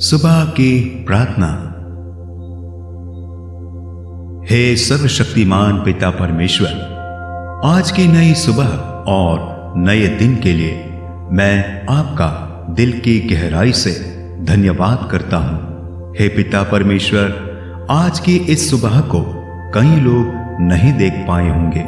सुबह की प्रार्थना। हे सर्वशक्तिमान पिता परमेश्वर, आज की नई सुबह और नए दिन के लिए मैं आपका दिल की गहराई से धन्यवाद करता हूं। हे पिता परमेश्वर, आज की इस सुबह को कई लोग नहीं देख पाए होंगे।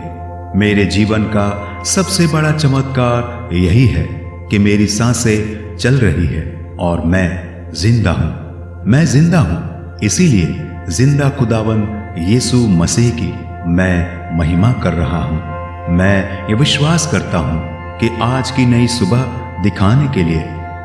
मेरे जीवन का सबसे बड़ा चमत्कार यही है कि मेरी सांसें चल रही है और मैं जिंदा हूं। मैं जिंदा हूं, इसीलिए जिंदा खुदावन यीशु मसीह की मैं महिमा कर रहा हूं। मैं ये विश्वास करता हूं कि आज की नई सुबह दिखाने के लिए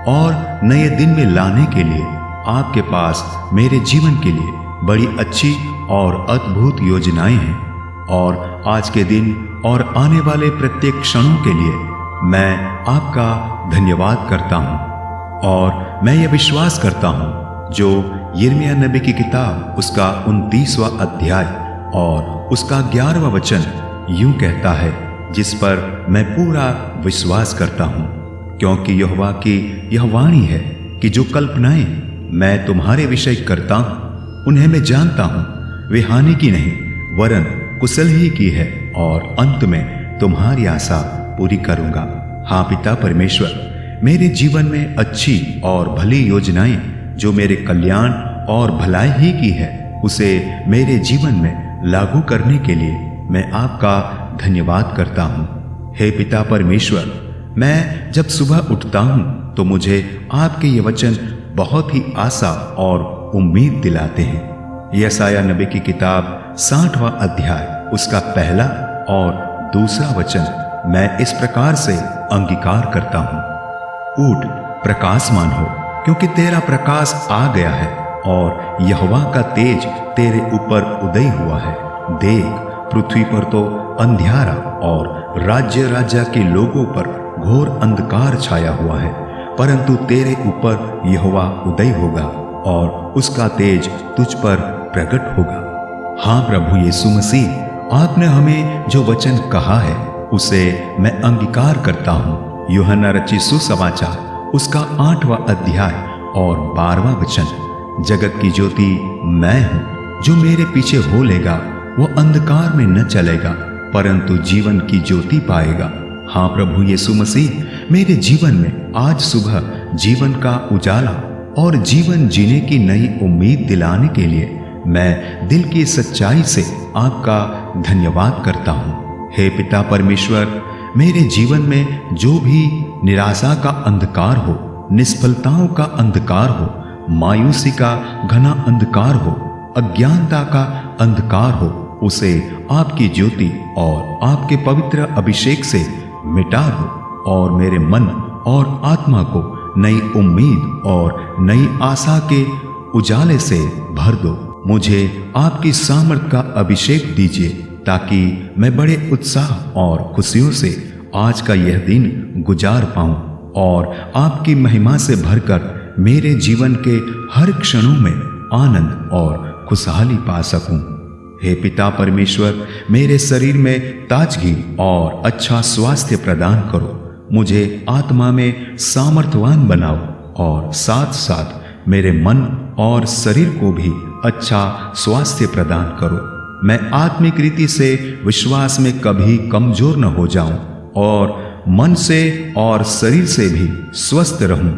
और नए दिन में लाने के लिए आपके पास मेरे जीवन के लिए बड़ी अच्छी और अद्भुत योजनाएं हैं। और आज के दिन और आने वाले प्रत्येक क्षणों के लिए मैं आपका धन्यवाद करता हूं। और मैं ये विश्वास करता हूं जो यिर्मयाह नबी की किताब उसका 29वां अध्याय और उसका 11वां वचन यूं कहता है, जिस पर मैं पूरा विश्वास करता हूं, क्योंकि यहोवा की यह वाणी है कि जो कल्पनाएं मैं तुम्हारे विषय करता हूं उन्हें मैं जानता हूं, वे हानि की नहीं वरन कुशल ही की है, और अंत में तुम्हारी आशा पूरी करूंगा। हाँ पिता परमेश्वर, मेरे जीवन में अच्छी और भली योजनाएं जो मेरे कल्याण और भलाई ही की है, उसे मेरे जीवन में लागू करने के लिए मैं आपका धन्यवाद करता हूं। हे पिता परमेश्वर, मैं जब सुबह उठता हूं तो मुझे आपके ये वचन बहुत ही आशा और उम्मीद दिलाते हैं। यशायाह नबी की किताब 60वां अध्याय उसका पहला और दूसरा वचन मैं इस प्रकार से अंगीकार करता हूं। उठ, प्रकाशमान हो, क्योंकि तेरा प्रकाश आ गया है और यहोवा का तेज तेरे ऊपर उदय हुआ है। देख, पृथ्वी पर तो अंधियारा और राज्य राज्य के लोगों पर घोर अंधकार छाया हुआ है, परंतु तेरे ऊपर यहोवा उदय होगा और उसका तेज तुझ पर प्रकट होगा। हाँ प्रभु यीशु मसीह, आपने हमें जो वचन कहा है उसे मैं अंगीकार करता हूँ। यूहन्ना रचित सुसमाचार उसका 8वां अध्याय और 12वां वचन, जगत की ज्योति मैं हूं, जो मेरे पीछे हो लेगा वो अंधकार में न चलेगा परंतु जीवन की ज्योति पाएगा। हाँ प्रभु यीशु मसीह, मेरे जीवन में आज सुबह जीवन का उजाला और जीवन जीने की नई उम्मीद दिलाने के लिए मैं दिल की सच्चाई से आपका धन्यवाद करता हूँ। हे पिता परमेश्वर, मेरे जीवन में जो भी निराशा का अंधकार हो, निष्फलताओं का अंधकार हो, मायूसी का घना अंधकार हो, अज्ञानता का अंधकार हो, उसे आपकी ज्योति और आपके पवित्र अभिषेक से मिटा दो और मेरे मन और आत्मा को नई उम्मीद और नई आशा के उजाले से भर दो। मुझे आपकी सामर्थ का अभिषेक दीजिए ताकि मैं बड़े उत्साह और खुशियों से आज का यह दिन गुजार पाऊं और आपकी महिमा से भरकर मेरे जीवन के हर क्षणों में आनंद और खुशहाली पा सकूं। हे पिता परमेश्वर, मेरे शरीर में ताजगी और अच्छा स्वास्थ्य प्रदान करो। मुझे आत्मा में सामर्थ्यवान बनाओ और साथ साथ मेरे मन और शरीर को भी अच्छा स्वास्थ्य प्रदान करो। मैं आत्मिक रीति से विश्वास में कभी कमजोर न हो जाऊं और मन से और शरीर से भी स्वस्थ रहूं।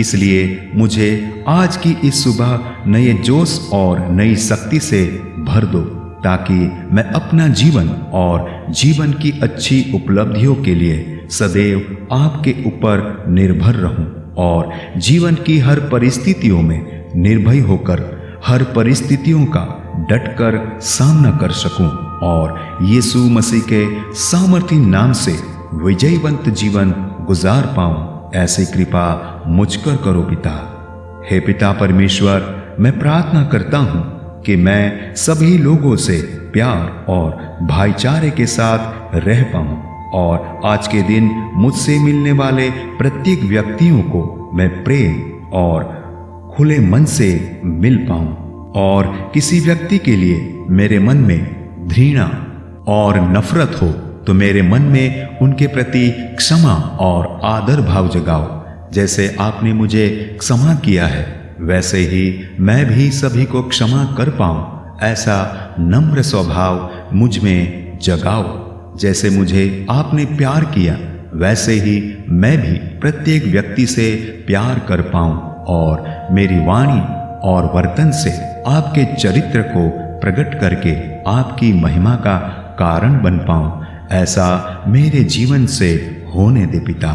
इसलिए मुझे आज की इस सुबह नए जोश और नई शक्ति से भर दो ताकि मैं अपना जीवन और जीवन की अच्छी उपलब्धियों के लिए सदैव आपके ऊपर निर्भर रहूं और जीवन की हर परिस्थितियों में निर्भय होकर हर परिस्थितियों का डटकर सामना कर सकूं और यीशु मसीह के सामर्थी नाम से विजयवंत जीवन गुजार पाऊं। ऐसी कृपा मुझ पर करो पिता। हे पिता परमेश्वर, मैं प्रार्थना करता हूं कि मैं सभी लोगों से प्यार और भाईचारे के साथ रह पाऊं और आज के दिन मुझसे मिलने वाले प्रत्येक व्यक्तियों को मैं प्रेम और खुले मन से मिल पाऊं और किसी व्यक्ति के लिए मेरे मन में घृणा और नफरत हो तो मेरे मन में उनके प्रति क्षमा और आदर भाव जगाओ, जैसे आपने मुझे क्षमा किया है वैसे ही मैं भी सभी को क्षमा कर पाऊं, ऐसा नम्र स्वभाव मुझ में जगाओ। जैसे मुझे आपने प्यार किया, वैसे ही मैं भी प्रत्येक व्यक्ति से प्यार कर पाऊं और मेरी वाणी और वर्तन से आपके चरित्र को प्रकट करके आपकी महिमा का कारण बन पाऊं, ऐसा मेरे जीवन से होने दे पिता।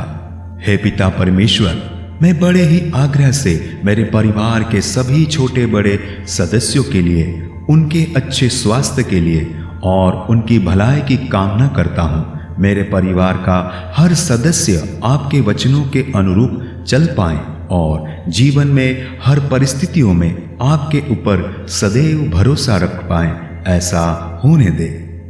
हे पिता परमेश्वर, मैं बड़े ही आग्रह से मेरे परिवार के सभी छोटे बड़े सदस्यों के लिए, उनके अच्छे स्वास्थ्य के लिए और उनकी भलाई की कामना करता हूँ। मेरे परिवार का हर सदस्य आपके वचनों के अनुरूप चल पाए और जीवन में हर परिस्थितियों में आपके ऊपर सदैव भरोसा रख पाए, ऐसा होने दे।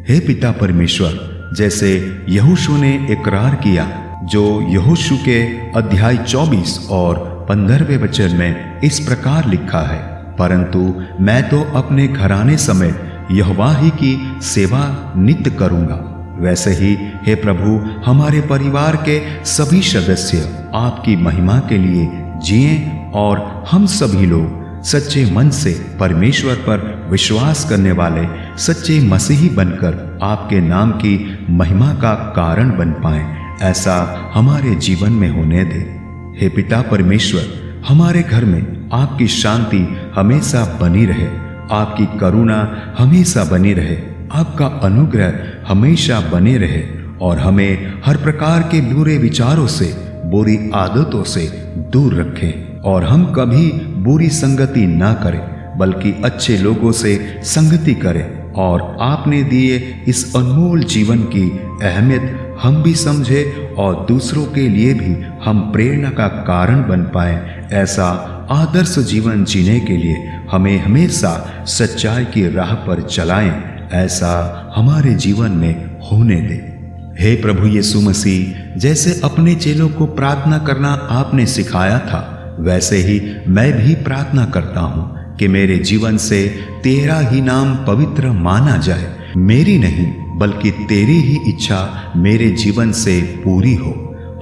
हे पिता परमेश्वर, जैसे यहोशू ने इकरार किया, जो यहोशू के अध्याय 24 और 15वें वचन में इस प्रकार लिखा है, परंतु मैं तो अपने घराने समेत यहोवा ही की सेवा नित्य करूंगा। वैसे ही हे प्रभु, हमारे परिवार के सभी सदस्य आपकी महिमा के लिए जिएं और हम सभी लोग सच्चे मन से परमेश्वर पर विश्वास करने वाले सच्चे मसीही बनकर आपके नाम की महिमा का कारण बन पाएं, ऐसा हमारे जीवन में होने दे। हे पिता परमेश्वर, हमारे घर में आपकी शांति हमेशा बनी रहे, आपकी करुणा हमेशा बनी रहे, आपका अनुग्रह हमेशा बने रहे और हमें हर प्रकार के बुरे विचारों से, बुरी आदतों से दूर रखें और हम कभी बुरी संगति ना करें, बल्कि अच्छे लोगों से संगति करें और आपने दिए इस अनमोल जीवन की अहमियत हम भी समझे और दूसरों के लिए भी हम प्रेरणा का कारण बन पाए। ऐसा आदर्श जीवन जीने के लिए हमें हमेशा सच्चाई की राह पर चलाएं, ऐसा हमारे जीवन में होने दे। हे प्रभु यीशु मसीह, जैसे अपने चेलों को प्रार्थना करना आपने सिखाया था, वैसे ही मैं भी प्रार्थना करता हूँ कि मेरे जीवन से तेरा ही नाम पवित्र माना जाए। मेरी नहीं बल्कि तेरी ही इच्छा मेरे जीवन से पूरी हो।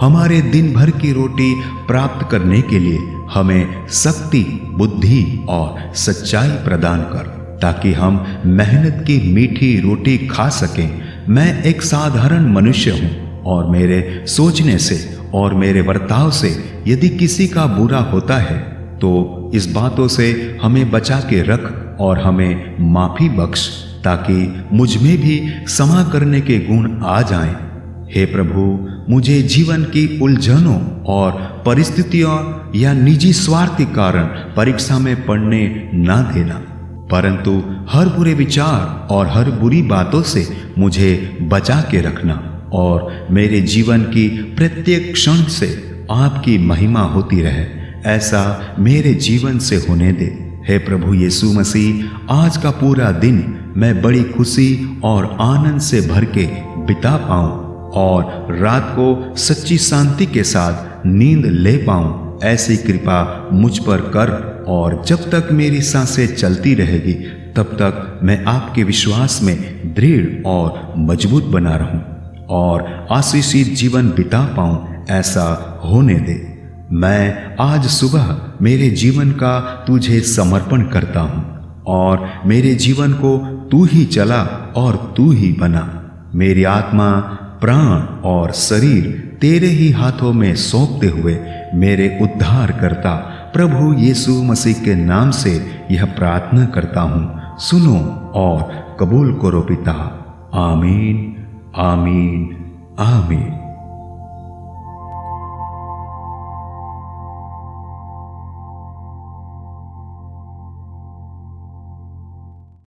हमारे दिन भर की रोटी प्राप्त करने के लिए हमें शक्ति, बुद्धि और सच्चाई प्रदान कर, ताकि हम मेहनत की मीठी रोटी खा सकें। मैं एक साधारण मनुष्य हूँ और मेरे सोचने से और मेरे बर्ताव से यदि किसी का बुरा होता है तो इस बातों से हमें बचा के रख और हमें माफी बख्श, ताकि मुझ में भी क्षमा करने के गुण आ जाएं। हे प्रभु, मुझे जीवन की उलझनों और परिस्थितियों या निजी स्वार्थ के कारण परीक्षा में पढ़ने ना देना, परंतु हर बुरे विचार और हर बुरी बातों से मुझे बचा के रखना और मेरे जीवन की प्रत्येक क्षण से आपकी महिमा होती रहे, ऐसा मेरे जीवन से होने दे। हे प्रभु यीशु मसीह, आज का पूरा दिन मैं बड़ी खुशी और आनंद से भर के बिता पाऊं और रात को सच्ची शांति के साथ नींद ले पाऊं, ऐसी कृपा मुझ पर कर। और जब तक मेरी सांसें चलती रहेगी तब तक मैं आपके विश्वास में दृढ़ और मजबूत बना रहूं और आशीषित जीवन बिता पाऊं, ऐसा होने दे। मैं आज सुबह मेरे जीवन का तुझे समर्पण करता हूं और मेरे जीवन को तू ही चला और तू ही बना। मेरी आत्मा, प्राण और शरीर तेरे ही हाथों में सौंपते हुए मेरे उद्धार करता प्रभु यीशु मसीह के नाम से यह प्रार्थना करता हूँ। सुनो और कबूल करो पिता। आमीन, आमीन, आमीन।